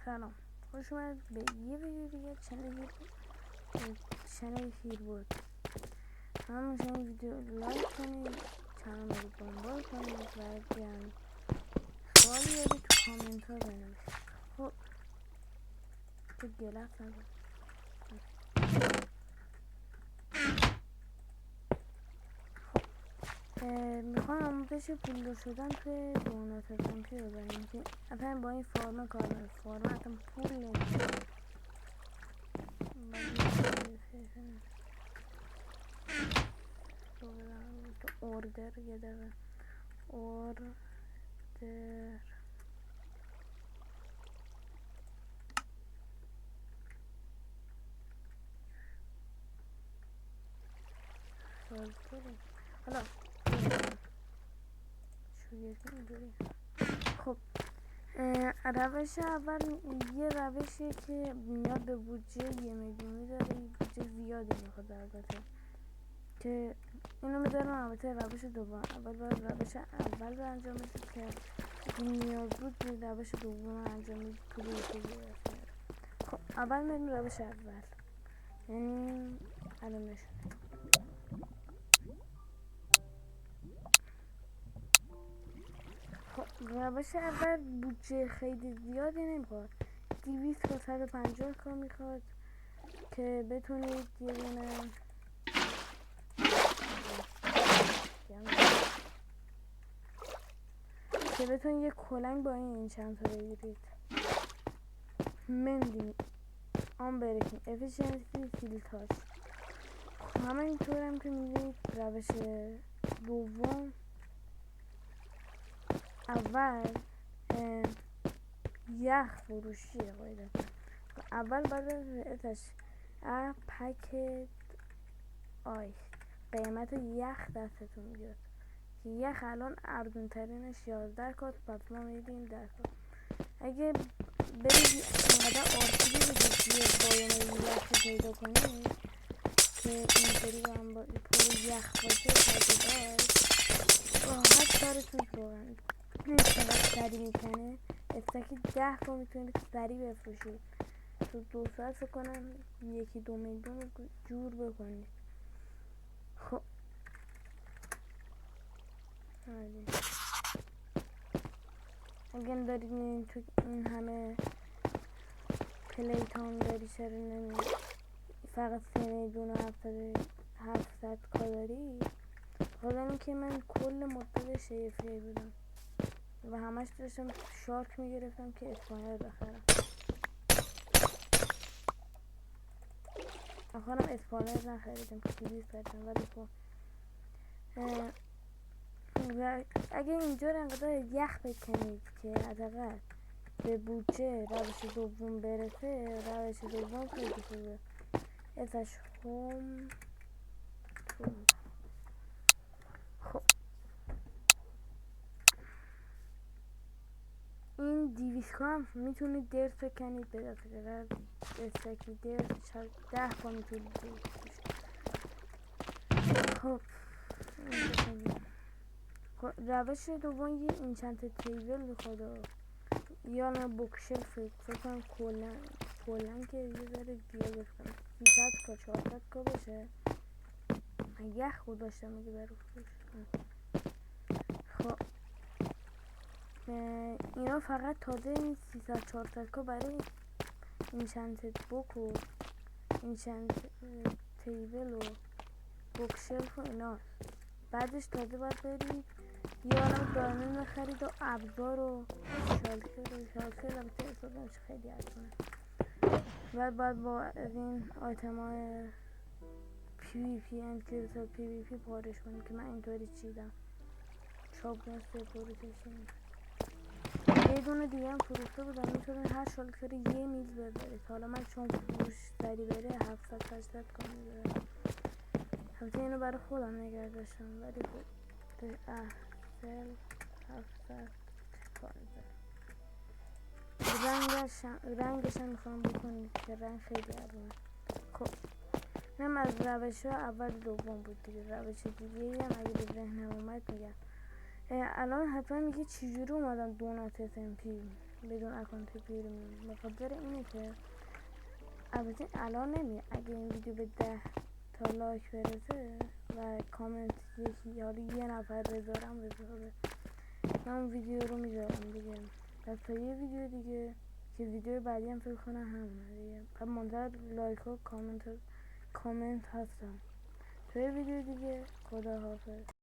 سلام، خوش اومد به یه ویدیو دیگه. چنل هیر بود. همونجا این ویدیو لایک کنید، چنل رو دنبال کنید و بیان سوالی دارید تو کامنت ها بنویسید. خب تو گلف نزن. میخوام آموزش پولدار شدن توی دونات SMP رو بریم که اصلا با این فرم کار نمید. فرم اصلا پول نمیده. اوردر یه دقیقه اوردر حالا خب روش اول یه روشی که میاد به بودجه 1 میلیونی داره. بودجه زیادی میخواد البته که اینو میذارم. البته روش دوم اول باید روش اول رو انجام بدید که نیاز بود روش دوم انجام بدید پول یکی. خب اول میریم روش اول، یعنی الان نشون. روش اول بودجه خیلی زیادی نمیخواد، 200 تا 150 کا میخواد که بتونید یه دونه یه کلنگ با این چند تا بگیرید. مندی آن برکین افیشنسی فیلتاش. همه اینطور هم که میدید. روش دوم اول یخ فروشیه. قاعدتا اول باید اتش پکت آیس قیمت یخ دستتون میاد که یخ الان ارزون ترینش 11 کات، پس ما میدیم 10 کات. اگه برید اینقدر آرکیدی بدید یه بایان یخ پیدا کنید که اینطوری با هم پر یخ باشه راحت کارتون روغن چقدر سری میکنه. استکی 10 تا میتونید سری بفروشید. تو 2 ساعت فکر کنم 1-2 میلیون رو جور بکنید. خب اگه دارید تو این همه پلیتان داری چرا نمید فقط 3,700,000 کا داری؟ خودم که من کل مدت شیفری بودم و همش داشتم شارک میگرفتم که اسپانر بخرم. آخرم اسپانر نخریدم که 200 کردم. ولی خب اگه اینجور انقدر یخ بکنید که حداقل به بودجه روش دوم برسه، روش دوم خیلی خوبه. ازش خب این 200 کا هم میتونید درس بکنید به دفعه استکی درس 10 کا میتونید بکنید. خب روش دوم یه اینچنت تیبل میخواد یا نه بوکشلف. فکر کنم کلن که یه ذره دیگه بکنم 300 کا 400 کا بشه. یخ خود داشتم میگه برو فروش. خب اینا فقط تازه این 300-400 کا برای اینچنت بوک و اینچنت تیبل و بوکشلف و اینا. بعدش تازه باید برید یه عالم دایمن بخرید و ابزار و شالکر البته حسابش خیلی ارزونه. بعد با این آیتم های PVP انکریپت PVP پارش کنید که من اینطوری چیدم. چاپ نسته پروتکشن یه دونه دیگه هم فروخته بودم میتونید هر شالکر 1 میل ببرید. حالا من چون فروش سری بره 700-800 کا میبرم. البته اینو برای خودم نگه داشتم ولی خب احسل 700 کا رنگش هم میخوام بکنید که رنگ خیلی ارزونه. خب اینم از روش ها اول دوم بود دیگه. روش دیگه هم اگه به ذهنم اومد میگم. الان حتما میگه چجوری اومدم دونات SMP بدون اکانت پریمیوم، به خاطر اینه که البته الان نمیاد. اگه این ویدیو به 10 تا لایک برسه و کامنت یکی حالا یه نفر بذارم بذاره، من اون ویدیو رو میذارم دیگه. پس تا یه ویدیو دیگه که ویدیو بعدی هم فکر کنم همونه دیگه، پس منتظر لایک و کامنت هستم. تا یه ویدیو دیگه، خدا حافظ.